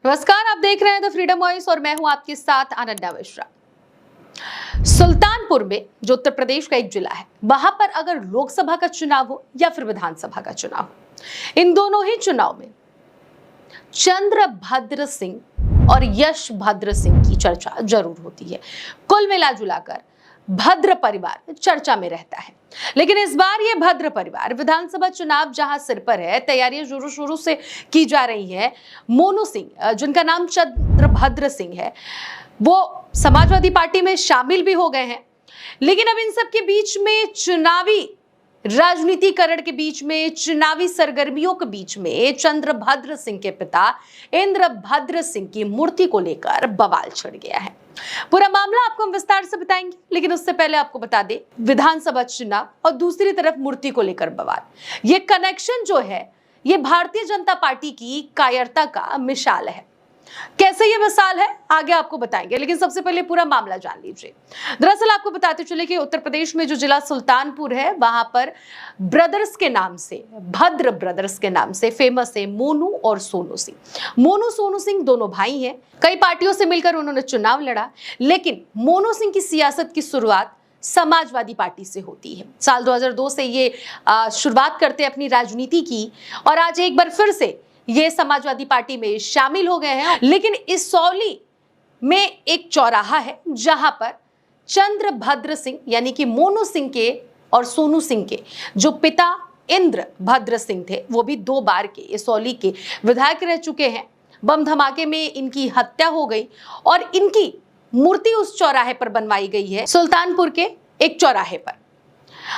नमस्कार, आप देख रहे हैं द फ्रीडम वॉइस और मैं हूं आपके साथ अनन्या मिश्रा। सुल्तानपुर में जो उत्तर प्रदेश का एक जिला है, वहां पर अगर लोकसभा का चुनाव हो या फिर विधानसभा का चुनाव हो, इन दोनों ही चुनाव में चंद्रभद्र सिंह और यशभद्र सिंह की चर्चा जरूर होती है। कुल मिला जुलाकर भद्र परिवार चर्चा में रहता है। लेकिन इस बार ये भद्र परिवार विधानसभा चुनाव जहां सिर पर है, तैयारियां जोरों शोरों से की जा रही है। मोनू सिंह, जिनका नाम चंद्रभद्र सिंह है, वो समाजवादी पार्टी में शामिल भी हो गए हैं। लेकिन अब इन सब के बीच में चुनावी राजनीतिकरण के बीच में, चुनावी सरगर्मियों के बीच में चंद्रभद्र सिंह के पिता इंद्रभद्र सिंह की मूर्ति को लेकर बवाल छिड़ गया है। पूरा मामला आपको हम विस्तार से बताएंगे, लेकिन उससे पहले आपको बता दें, विधानसभा चुनाव और दूसरी तरफ मूर्ति को लेकर बवाल, ये कनेक्शन जो है, ये भारतीय जनता पार्टी की कायरता का मिसाल है। कैसे ये मिसाल है आगे आपको बताएंगे, लेकिन सबसे पहले पूरा मामला जान लीजिए। दरअसल आपको बताते चले कि उत्तर प्रदेश में जो जिला सुल्तानपुर है, वहां पर ब्रदर्स के नाम से, भद्र ब्रदर्स के नाम से फेमस है मोनू और सोनू सिंह। मोनू सोनू सिंह दोनों भाई हैं। कई पार्टियों से मिलकर उन्होंने चुनाव लड़ा, लेकिन मोनू सिंह की सियासत की शुरुआत समाजवादी पार्टी से होती है। साल 2002 से ये शुरुआत करते अपनी राजनीति की और आज एक बार फिर से ये समाजवादी पार्टी में शामिल हो गए हैं। लेकिन इसौली में एक चौराहा है जहां पर चंद्रभद्र सिंह यानी कि मोनू सिंह के और सोनू सिंह के जो पिता इंद्रभद्र सिंह थे, वो भी 2 बार के इसौली के विधायक रह चुके हैं। बम धमाके में इनकी हत्या हो गई और इनकी मूर्ति उस चौराहे पर बनवाई गई है, सुल्तानपुर के एक चौराहे पर।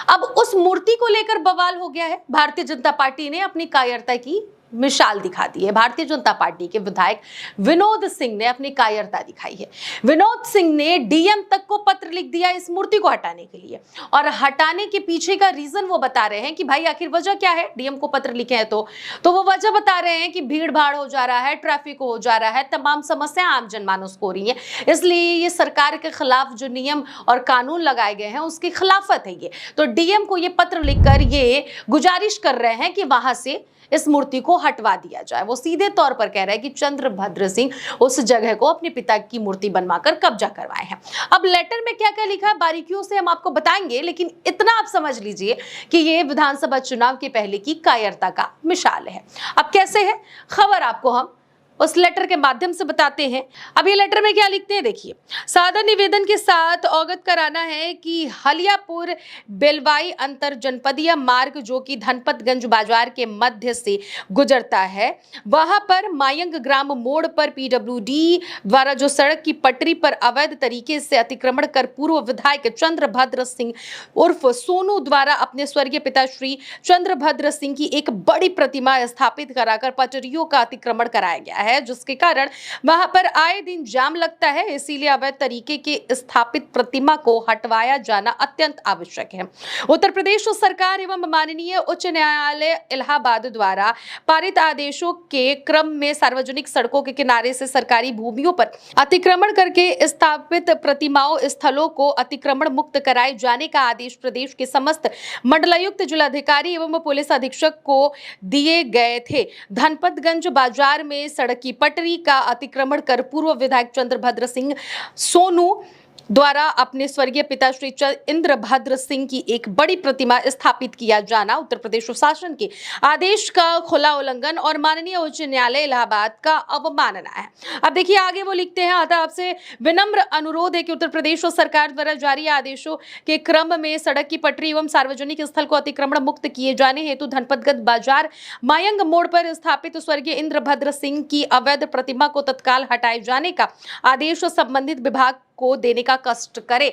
अब उस मूर्ति को लेकर बवाल हो गया है। भारतीय जनता पार्टी ने अपनी कायरता की मिसाल दिखा दी है। भारतीय जनता पार्टी के विधायक विनोद सिंह ने अपनी कायरता दिखाई है। विनोद सिंह ने डीएम तक को पत्र लिख दिया इस मूर्ति को हटाने के लिए, और हटाने के पीछे का रीजन वो बता रहे हैं कि भाई आखिर वजह क्या है। डीएम को पत्र लिखे हैं तो वो वजह बता रहे हैं कि भीड़ भाड़ हो जा रहा है, ट्रैफिक हो जा रहा है, तमाम समस्याएं आम जनमानस को हो रही है, इसलिए ये सरकार के खिलाफ जो नियम और कानून लगाए गए हैं उसकी खिलाफत है ये। तो डीएम को ये पत्र लिखकर ये गुजारिश कर रहे हैं कि वहां से इस मूर्ति को हटवा दिया जाए। वो सीधे तौर पर कह रहे हैं कि चंद्रभद्र सिंह उस जगह को अपने पिता की मूर्ति बनवाकर कब्जा करवाए हैं। अब लेटर में क्या क्या लिखा है बारीकियों से हम आपको बताएंगे, लेकिन इतना आप समझ लीजिए कि ये विधानसभा चुनाव के पहले की कायरता का मिसाल है। अब कैसे है खबर, आपको हम उस लेटर के माध्यम से बताते हैं। अब ये लेटर में क्या लिखते हैं देखिए। सादर निवेदन के साथ अवगत कराना है कि हलियापुर बेलवाई अंतर जनपदीय मार्ग जो कि धनपतगंज बाजार के मध्य से गुजरता है, वहां पर मायंग ग्राम मोड़ पर पीडब्ल्यूडी द्वारा जो सड़क की पटरी पर अवैध तरीके से अतिक्रमण कर पूर्व विधायक चंद्रभद्र सिंह उर्फ सोनू द्वारा अपने स्वर्गीय पिता श्री चंद्रभद्र सिंह की एक बड़ी प्रतिमा स्थापित कराकर पटरियों का अतिक्रमण कराया गया है, जिसके कारण वहां पर आए दिन जाम लगता है। इसीलिए अवैध तरीके के स्थापित प्रतिमा को हटवाया जाना अत्यंत आवश्यक है। उत्तर प्रदेश सरकार एवं माननीय उच्च न्यायालय इलाहाबाद द्वारा पारित आदेशों के क्रम में सार्वजनिक सड़कों के किनारे से सरकारी भूमियों पर अतिक्रमण करके स्थापित प्रतिमाओं स्थलों को अतिक्रमण मुक्त कराए जाने का आदेश प्रदेश के समस्त मंडलायुक्त, जिलाधिकारी एवं पुलिस अधीक्षक को दिए गए थे। धनपतगंज बाजार में सड़क की पटरी का अतिक्रमण कर पूर्व विधायक चंद्रभद्र सिंह सोनू द्वारा अपने स्वर्गीय पिता श्री इंद्रभद्र सिंह की एक बड़ी प्रतिमा स्थापित किया जाना उत्तर प्रदेश शासन के आदेश का खुला उल्लंघन और माननीय उच्च न्यायालय इलाहाबाद का अवमानना है। अब देखिए आगे वो लिखते हैं, अतः आपसे विनम्र अनुरोध है कि उत्तर प्रदेश सरकार द्वारा जारी आदेशों के क्रम में सड़क की पटरी एवं सार्वजनिक स्थल को अतिक्रमण मुक्त किए जाने हेतु धनपतगंज बाजार मायंग मोड़ पर स्थापित स्वर्गीय इंद्रभद्र सिंह की अवैध प्रतिमा को तत्काल हटाए जाने का आदेश संबंधित विभाग को देने का कष्ट करे।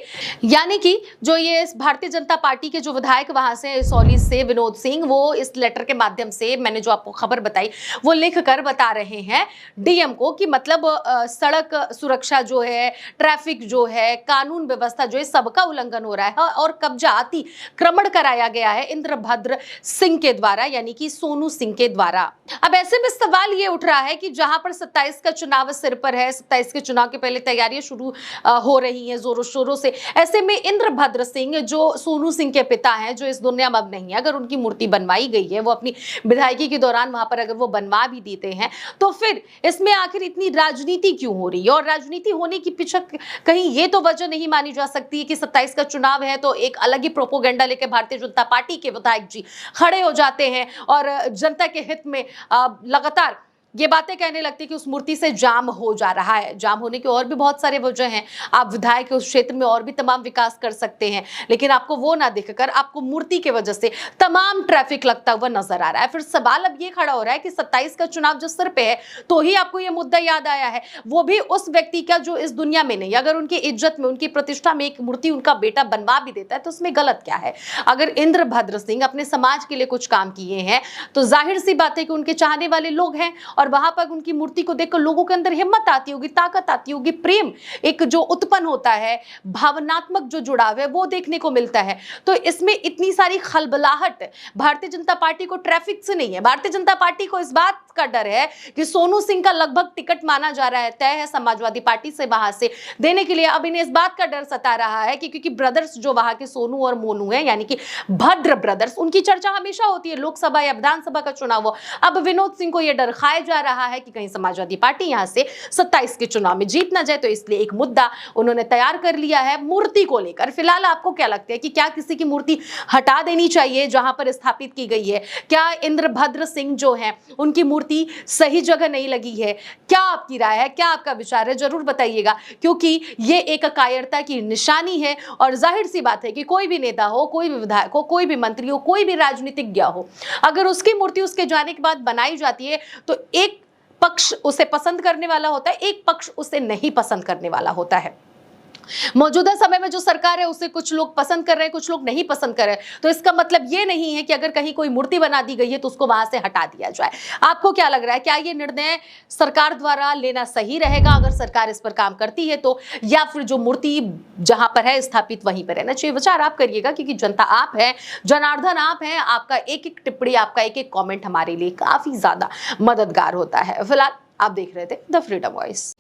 यानी कि जो ये भारतीय जनता पार्टी के जो विधायक वहां से इसौली से विनोद सिंह, वो इस लेटर के माध्यम से, मैंने जो आपको खबर बताई वो लिख कर बता रहे हैं डीएम को कि मतलब सड़क सुरक्षा जो है, ट्रैफिक जो है, कानून व्यवस्था जो है, सबका उल्लंघन हो रहा है और कब्जा अतिक्रमण कराया गया है इंद्रभद्र सिंह के द्वारा, यानी कि सोनू सिंह के द्वारा। अब ऐसे में सवाल ये उठ रहा है कि जहां पर 27 का चुनाव सिर पर है, 27 के चुनाव के पहले तैयारियां शुरू हो रही हैं जोरों शोरों से। ऐसे में इंद्रभद्र सिंह जो सोनू सिंह के पिता हैं, जो इस दुनिया में अब नहीं है, अगर उनकी मूर्ति बनवाई गई है, वो अपनी विधायकी के दौरान वहां पर अगर वो बनवा भी देते हैं, तो फिर इसमें आखिर इतनी राजनीति क्यों हो रही है? और राजनीति होने की पीछे कहीं ये तो वजह नहीं मानी जा सकती है कि 27 का चुनाव है तो एक अलग ही प्रोपोगेंडा लेकर भारतीय जनता पार्टी के विधायक जी खड़े हो जाते हैं और जनता के हित में लगातार ये बातें कहने लगती कि उस मूर्ति से जाम हो जा रहा है। जाम होने के और भी बहुत सारे वजह हैं। आप विधायक उस क्षेत्र में और भी तमाम विकास कर सकते हैं, लेकिन आपको वो ना दिखकर आपको मूर्ति के वजह से तमाम ट्रैफिक लगता हुआ नजर आ रहा है। फिर सवाल अब ये खड़ा हो रहा है कि 27 का चुनाव जो सर पे है तो ही आपको ये मुद्दा याद आया है, वो भी उस व्यक्ति का जो इस दुनिया में नहीं। अगर उनकी इज्जत में, उनकी प्रतिष्ठा में एक मूर्ति उनका बेटा बनवा भी देता है तो उसमें गलत क्या है? अगर इंद्रभद्र सिंह अपने समाज के लिए कुछ काम किए हैं तो जाहिर सी बात है कि उनके चाहने वाले लोग हैं और वहां पर उनकी मूर्ति को देखकर लोगों के अंदर हिम्मत आती होगी, ताकत आती होगी, प्रेम एक जो उत्पन्न होता है, भावनात्मक जो जुड़ाव है वो देखने को मिलता है। तो इसमें इतनी सारी खलबलाहट भारतीय जनता पार्टी को ट्रैफिक से नहीं है। भारतीय जनता पार्टी को इस बात का डर है कि सोनू सिंह का लगभग टिकट माना जा रहा है तय है समाजवादी पार्टी से वहां से देने के लिए। अब इन्हें इस बात का डर सता रहा है कि क्योंकि ब्रदर्स जो वहां के सोनू और मोनू है, यानी कि भद्र ब्रदर्स, उनकी चर्चा हमेशा होती है लोकसभा या विधानसभा का चुनाव हो। अब विनोद सिंह को यह डर खाया जा रहा है कि कहीं समाजवादी पार्टी यहां से 27 के चुनाव में जीत ना जाए, तो इसलिए एक मुद्दा उन्होंने तैयार कर लिया है मूर्ति को लेकर। फिलहाल आपको क्या लगता है कि क्या किसी की मूर्ति हटा देनी चाहिए जहां पर स्थापित की गई है? क्या इंद्रभद्र सिंह जो है उनकी मूर्ति सही जगह नहीं लगी है? क्या आपकी राय है, क्या आपका विचार है, जरूर बताइएगा, क्योंकि ये एक कायरता की निशानी है। और जाहिर सी बात है कि कोई भी नेता हो, कोई भी विधायक हो, कोई भी मंत्री हो, कोई भी राजनीतिज्ञ हो, अगर उसकी मूर्ति उसके जाने के बाद बनाई जाती है तो एक पक्ष उसे पसंद करने वाला होता है, एक पक्ष उसे नहीं पसंद करने वाला होता है। मौजूदा समय में जो सरकार है उसे कुछ लोग पसंद कर रहे हैं, कुछ लोग नहीं पसंद कर रहे हैं। तो इसका मतलब ये नहीं है कि अगर कहीं कोई मूर्ति बना दी गई है तो उसको वहां से हटा दिया जाए। आपको क्या लग रहा है, क्या ये निर्णय सरकार द्वारा लेना सही रहेगा अगर सरकार इस पर काम करती है तो, या फिर जो मूर्ति जहां पर है स्थापित वहीं पर रहना चाहिए? विचार आप करिएगा, क्योंकि जनता आप है, जनार्दन आप है। आपका एक एक टिप्पणी, आपका एक एक कॉमेंट हमारे लिए काफी ज्यादा मददगार होता है। फिलहाल आप देख रहे थे द फ्रीडम वॉइस।